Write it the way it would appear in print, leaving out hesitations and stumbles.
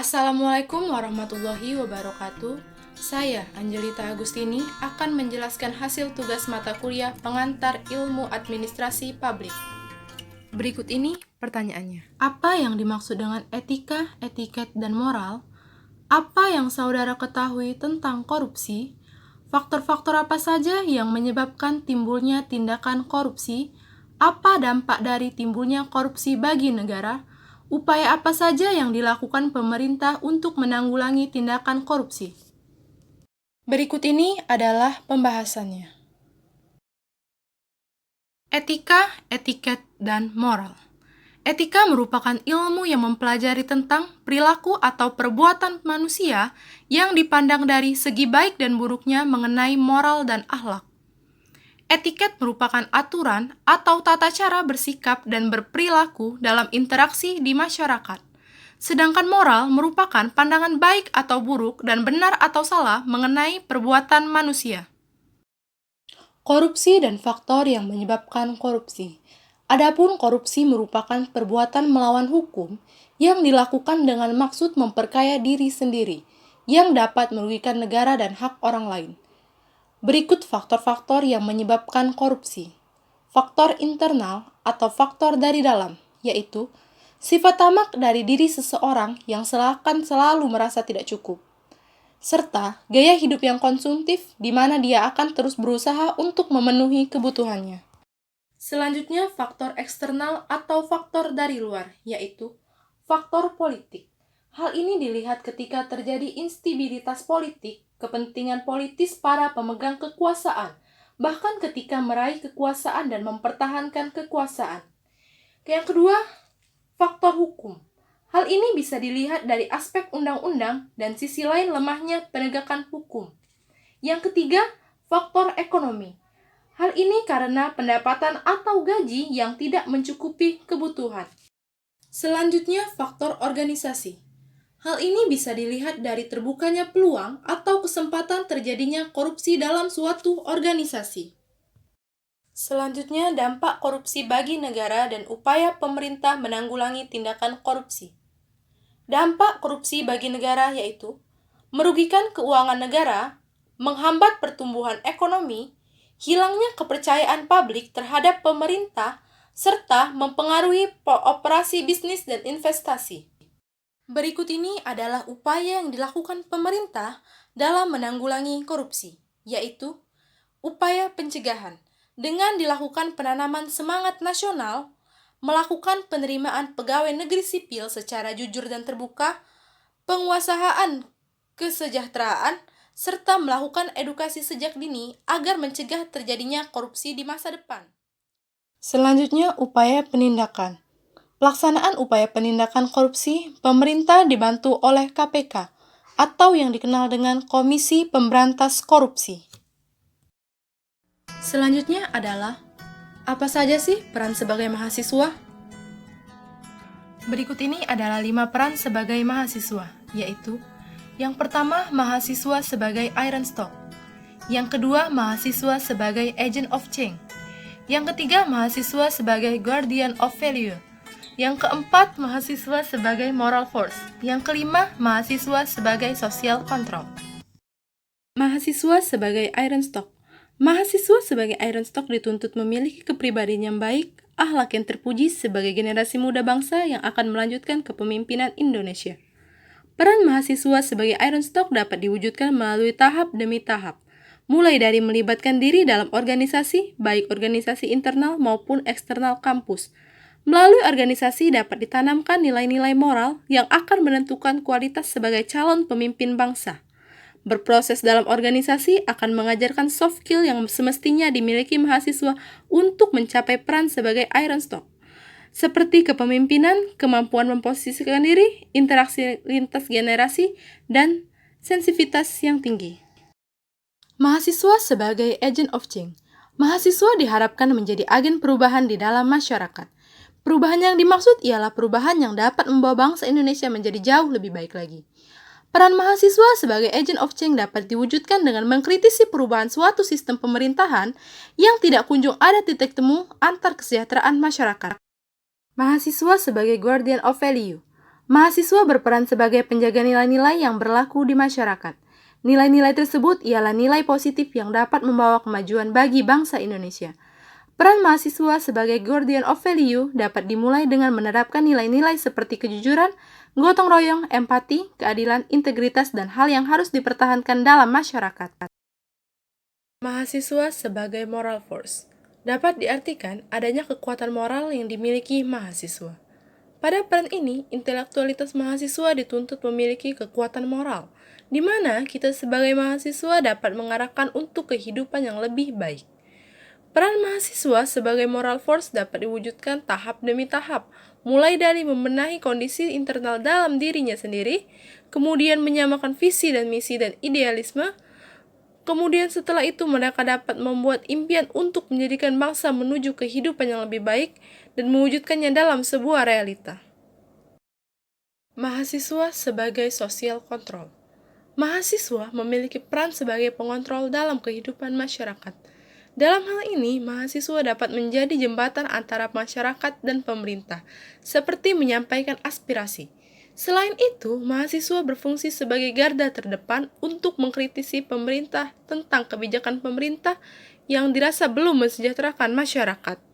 Assalamualaikum warahmatullahi wabarakatuh. Saya, Angelita Agustini, akan menjelaskan hasil tugas mata kuliah pengantar ilmu administrasi publik. Berikut ini pertanyaannya. Apa yang dimaksud dengan etika, etiket, dan moral? Apa yang saudara ketahui tentang korupsi? Faktor-faktor apa saja yang menyebabkan timbulnya tindakan korupsi? Apa dampak dari timbulnya korupsi bagi negara? Upaya apa saja yang dilakukan pemerintah untuk menanggulangi tindakan korupsi? Berikut ini adalah pembahasannya. Etika, etiket, dan moral. Etika merupakan ilmu yang mempelajari tentang perilaku atau perbuatan manusia yang dipandang dari segi baik dan buruknya mengenai moral dan akhlak. Etiket merupakan aturan atau tata cara bersikap dan berperilaku dalam interaksi di masyarakat. Sedangkan moral merupakan pandangan baik atau buruk dan benar atau salah mengenai perbuatan manusia. Korupsi dan faktor yang menyebabkan korupsi. Adapun korupsi merupakan perbuatan melawan hukum yang dilakukan dengan maksud memperkaya diri sendiri, yang dapat merugikan negara dan hak orang lain. Berikut faktor-faktor yang menyebabkan korupsi. Faktor internal atau faktor dari dalam, yaitu sifat tamak dari diri seseorang yang seakan selalu merasa tidak cukup, serta gaya hidup yang konsumtif di mana dia akan terus berusaha untuk memenuhi kebutuhannya. Selanjutnya, faktor eksternal atau faktor dari luar, yaitu faktor politik. Hal ini dilihat ketika terjadi instabilitas politik, kepentingan politis para pemegang kekuasaan, bahkan ketika meraih kekuasaan dan mempertahankan kekuasaan. Yang kedua, faktor hukum. Hal ini bisa dilihat dari aspek undang-undang dan sisi lain lemahnya penegakan hukum. Yang ketiga, faktor ekonomi. Hal ini karena pendapatan atau gaji yang tidak mencukupi kebutuhan. Selanjutnya, faktor organisasi. Hal ini bisa dilihat dari terbukanya peluang atau kesempatan terjadinya korupsi dalam suatu organisasi. Selanjutnya, dampak korupsi bagi negara dan upaya pemerintah menanggulangi tindakan korupsi. Dampak korupsi bagi negara yaitu merugikan keuangan negara, menghambat pertumbuhan ekonomi, hilangnya kepercayaan publik terhadap pemerintah, serta mempengaruhi operasi bisnis dan investasi. Berikut ini adalah upaya yang dilakukan pemerintah dalam menanggulangi korupsi, yaitu upaya pencegahan dengan dilakukan penanaman semangat nasional, melakukan penerimaan pegawai negeri sipil secara jujur dan terbuka, penguasaan kesejahteraan, serta melakukan edukasi sejak dini agar mencegah terjadinya korupsi di masa depan. Selanjutnya, upaya penindakan. Pelaksanaan upaya penindakan korupsi, pemerintah dibantu oleh KPK atau yang dikenal dengan Komisi Pemberantas Korupsi. Selanjutnya adalah, apa saja sih peran sebagai mahasiswa? Berikut ini adalah 5 peran sebagai mahasiswa, yaitu yang pertama, mahasiswa sebagai iron stock. Yang kedua, mahasiswa sebagai agent of change. Yang ketiga, mahasiswa sebagai guardian of value. Yang keempat, mahasiswa sebagai moral force. Yang kelima, mahasiswa sebagai social control. Mahasiswa sebagai iron stock. Mahasiswa sebagai iron stock dituntut memiliki kepribadian yang baik, akhlak yang terpuji sebagai generasi muda bangsa yang akan melanjutkan kepemimpinan Indonesia. Peran mahasiswa sebagai iron stock dapat diwujudkan melalui tahap demi tahap, mulai dari melibatkan diri dalam organisasi, baik organisasi internal maupun eksternal kampus. Melalui organisasi dapat ditanamkan nilai-nilai moral yang akan menentukan kualitas sebagai calon pemimpin bangsa. Berproses dalam organisasi akan mengajarkan soft skill yang semestinya dimiliki mahasiswa untuk mencapai peran sebagai iron stock, seperti kepemimpinan, kemampuan memposisikan diri, interaksi lintas generasi, dan sensitivitas yang tinggi. Mahasiswa sebagai agent of change. Mahasiswa diharapkan menjadi agen perubahan di dalam masyarakat. Perubahan yang dimaksud ialah perubahan yang dapat membawa bangsa Indonesia menjadi jauh lebih baik lagi. Peran mahasiswa sebagai agent of change dapat diwujudkan dengan mengkritisi perubahan suatu sistem pemerintahan yang tidak kunjung ada titik temu antar kesejahteraan masyarakat. Mahasiswa sebagai guardian of value. Mahasiswa berperan sebagai penjaga nilai-nilai yang berlaku di masyarakat. Nilai-nilai tersebut ialah nilai positif yang dapat membawa kemajuan bagi bangsa Indonesia. Peran mahasiswa sebagai guardian of value dapat dimulai dengan menerapkan nilai-nilai seperti kejujuran, gotong royong, empati, keadilan, integritas, dan hal yang harus dipertahankan dalam masyarakat. Mahasiswa sebagai moral force dapat diartikan adanya kekuatan moral yang dimiliki mahasiswa. Pada peran ini, intelektualitas mahasiswa dituntut memiliki kekuatan moral, di mana kita sebagai mahasiswa dapat mengarahkan untuk kehidupan yang lebih baik. Peran mahasiswa sebagai moral force dapat diwujudkan tahap demi tahap, mulai dari membenahi kondisi internal dalam dirinya sendiri, kemudian menyamakan visi dan misi dan idealisme, kemudian setelah itu mereka dapat membuat impian untuk menjadikan bangsa menuju kehidupan yang lebih baik dan mewujudkannya dalam sebuah realita. Mahasiswa sebagai social control. Mahasiswa memiliki peran sebagai pengontrol dalam kehidupan masyarakat. Dalam hal ini, mahasiswa dapat menjadi jembatan antara masyarakat dan pemerintah, seperti menyampaikan aspirasi. Selain itu, mahasiswa berfungsi sebagai garda terdepan untuk mengkritisi pemerintah tentang kebijakan pemerintah yang dirasa belum mensejahterakan masyarakat.